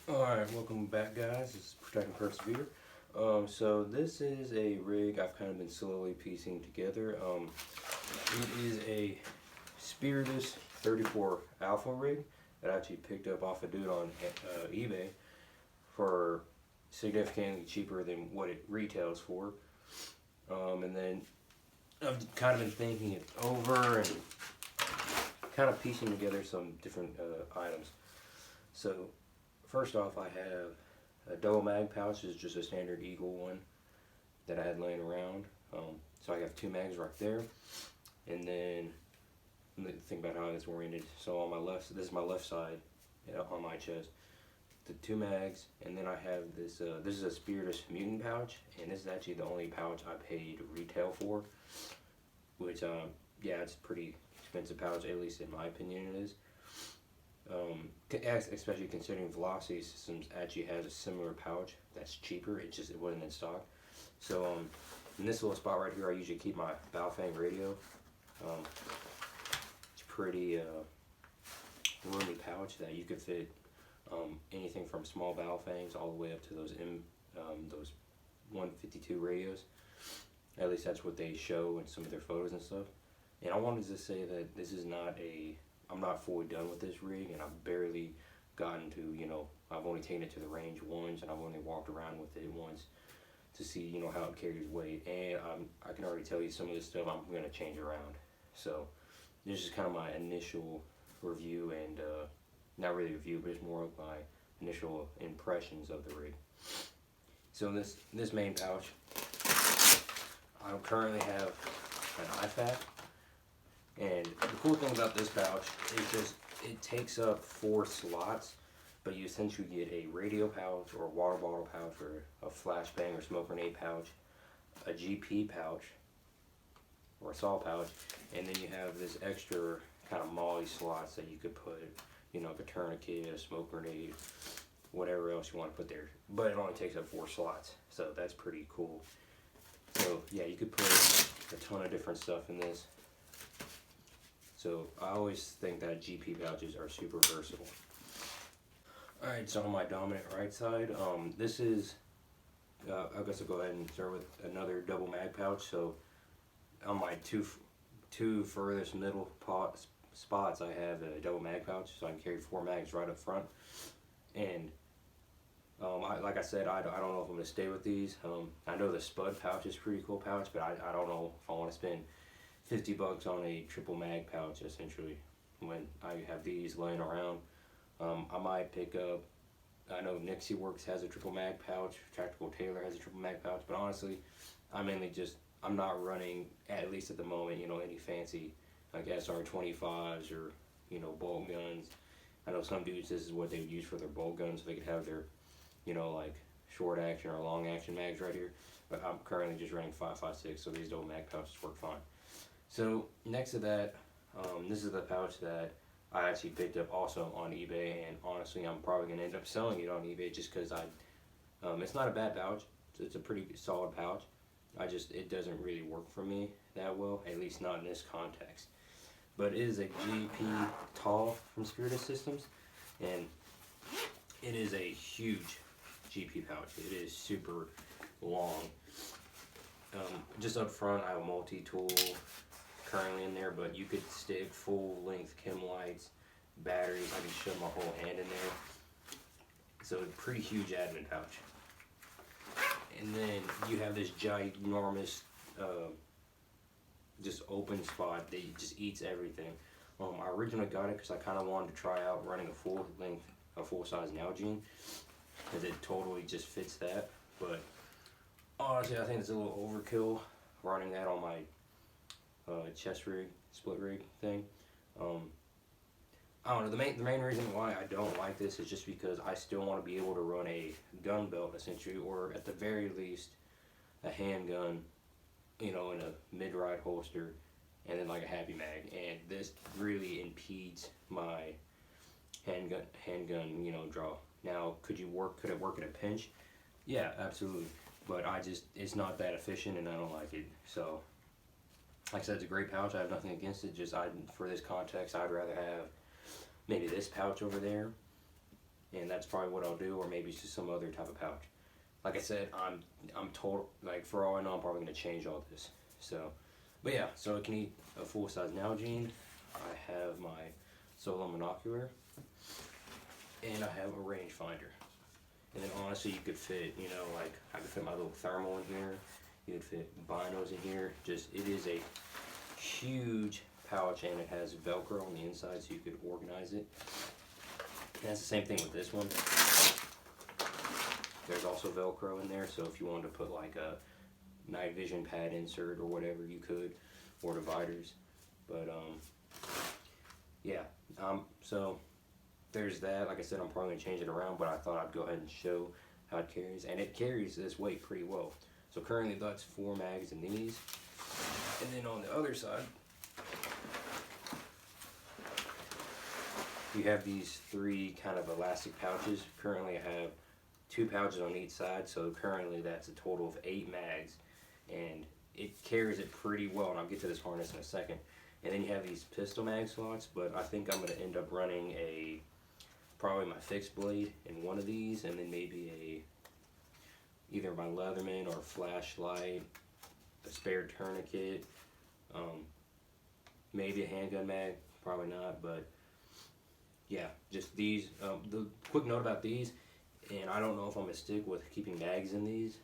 Alright, welcome back guys, this is Protect and Persevere. So this is a rig I've kind of been slowly piecing together. It is a Spiritus 34 Alpha rig that I actually picked up off a dude on eBay for significantly cheaper than what it retails for. And then I've kind of been thinking it over and kind of piecing together some different items. So first off, I have a double mag pouch. It's just a standard Eagle one that I had laying around. So I have two mags right there, and then think about how it's oriented. So on my left, this is my left side on my chest. The two mags, and then I have this. This is a Spiritus Mutant pouch, and this is actually the only pouch I paid retail for. Which, yeah, it's a pretty expensive pouch, at least in my opinion it is. Especially considering Velocity Systems actually has a similar pouch that's cheaper. It wasn't in stock. So in this little spot right here, I usually keep my Baofeng radio. It's pretty roomy pouch that you could fit anything from small Baofengs all the way up to those 152 radios. At least that's what they show in some of their photos and stuff. And I wanted to say that this is not I'm not fully done with this rig, and I've barely gotten to, I've only taken it to the range once, and I've only walked around with it once to see, how it carries weight. And I can already tell you some of this stuff I'm going to change around. So this is kind of my initial review, and not really review, but it's more of my initial impressions of the rig. So this main pouch, I currently have an IFAC. And the cool thing about this pouch is it takes up 4 slots, but you essentially get a radio pouch or a water bottle pouch or a flashbang or smoke grenade pouch, a GP pouch or a saw pouch, and then you have this extra kind of molly slots that you could put, like a tourniquet, a smoke grenade, whatever else you want to put there. But it only takes up 4 slots, so that's pretty cool. So yeah, you could put a ton of different stuff in this. So I always think that GP pouches are super versatile. Alright, so on my dominant right side, this is, I guess I'll go ahead and start with another double mag pouch. So on my two furthest middle spots, I have a double mag pouch, so I can carry 4 mags right up front. And like I said, I don't know if I'm going to stay with these. I know the Spud pouch is a pretty cool pouch, but I don't know if I want to spend $50 on a triple mag pouch, essentially, when I have these laying around. I might pick up, I know Nixie Works has a triple mag pouch, Tractable Tailor has a triple mag pouch, but honestly, I'm not running, at least at the moment, any fancy, like SR25s or, bolt guns. I know some dudes, this is what they would use for their bolt guns, so they could have their, like short action or long action mags right here. But I'm currently just running 5.56, so these double mag pouches work fine. So next to that, this is the pouch that I actually picked up also on eBay, and honestly I'm probably going to end up selling it on eBay just because it's not a bad pouch. It's a pretty solid pouch. It doesn't really work for me that well, at least not in this context. But it is a GP Tall from Spiritus Systems, and it is a huge GP pouch. It is super long. Just up front I have a multi-tool currently in there, but you could stick full length chem lights, batteries. I can shove my whole hand in there. So a pretty huge admin pouch. And then you have this ginormous just open spot that just eats everything. I originally got it because I kind of wanted to try out running a full size Nalgene, because it totally just fits that. But honestly, I think it's a little overkill running that on my chest rig, split rig thing. I don't know, the main reason why I don't like this is just because I still want to be able to run a gun belt, essentially, or at the very least a handgun, in a mid-ride holster, and then like a happy mag. And this really impedes my handgun, draw. Now, could it work in a pinch? Yeah, absolutely. But it's not that efficient, and I don't like it. So like I said, it's a great pouch. I have nothing against it. Just for this context, I'd rather have maybe this pouch over there, and that's probably what I'll do, or maybe it's just some other type of pouch. Like I said, I'm told, like, for all I know, I'm probably gonna change all this. So, but yeah, so I can eat a full-size Nalgene. I have my solo monocular, and I have a rangefinder. And then honestly, you could fit, you know, like I could fit my little thermal in here. You could fit binos in here. Just, it is a huge pouch, and it has Velcro on the inside, so you could organize it. And that's the same thing with this one. There's also Velcro in there, so if you wanted to put like a night vision pad insert or whatever, you could, or dividers. But yeah, so there's that. Like I said, I'm probably gonna change it around, but I thought I'd go ahead and show how it carries, and it carries this weight pretty well. So currently that's 4 mags in these, and then on the other side, you have these 3 kind of elastic pouches. Currently I have 2 pouches on each side, so currently that's a total of 8 mags, and it carries it pretty well, and I'll get to this harness in a second. And then you have these pistol mag slots, but I think I'm going to end up running probably my fixed blade in one of these, and then maybe either my Leatherman or flashlight, a spare tourniquet, maybe a handgun mag, probably not, but yeah, just these. The quick note about these, and I don't know if I'm going to stick with keeping mags in these.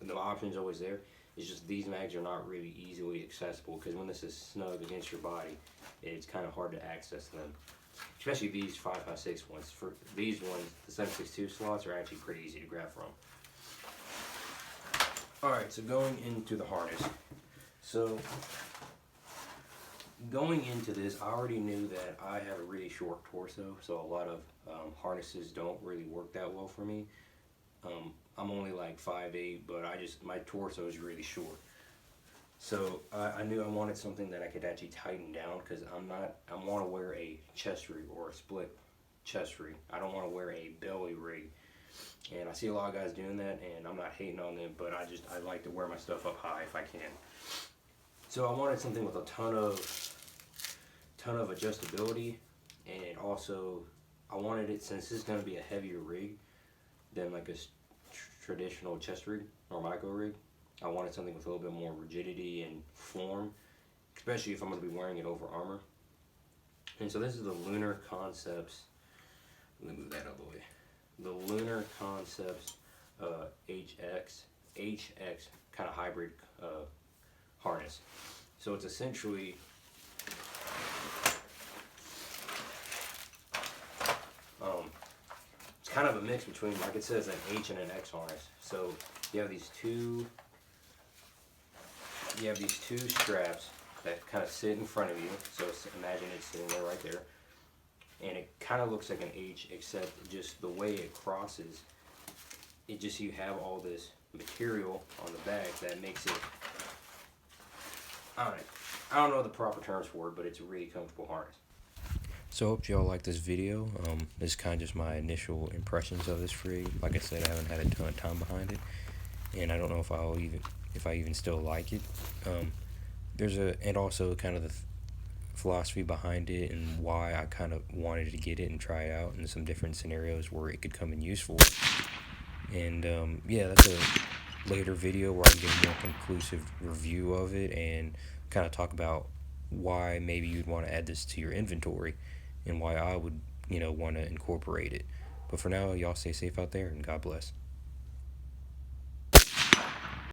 The option's always there. It's just these mags are not really easily accessible, because when this is snug against your body, it's kind of hard to access them. Especially these 5.56 ones. For these ones, the 7.62 slots are actually pretty easy to grab from. Alright, so going into the harness. So, going into this, I already knew that I have a really short torso, so a lot of harnesses don't really work that well for me. I'm only like 5'8", but my torso is really short. So I knew I wanted something that I could actually tighten down, because I want to wear a chest rig or a split chest rig. I don't want to wear a belly rig. And I see a lot of guys doing that, and I'm not hating on them, but I like to wear my stuff up high if I can. So I wanted something with a ton of adjustability, and also I wanted it, since this is going to be a heavier rig than like a traditional chest rig or micro rig, I wanted something with a little bit more rigidity and form, especially if I'm going to be wearing it over armor. And so this is the Lunar Concepts. Let me move that out of the way. The Lunar Concepts HX kind of hybrid harness. So it's essentially it's kind of a mix between, like it says, an H and an X harness. So you have these two straps that kind of sit in front of you. So imagine it's sitting there right there. And it kind of looks like an H, except just the way it crosses, you have all this material on the back that makes it, I don't know the proper terms for it, but it's a really comfortable harness. So I hope y'all like this video. This is kind of just my initial impressions of this rig. Like I said, I haven't had a ton of time behind it, and I don't know if I even still like it. And also kind of the philosophy behind it, and why I kind of wanted to get it and try it out in some different scenarios where it could come in useful. And yeah, that's a later video where I can get a more conclusive review of it and kind of talk about why maybe you'd want to add this to your inventory, and why I would, want to incorporate it. But for now, y'all stay safe out there, and God bless.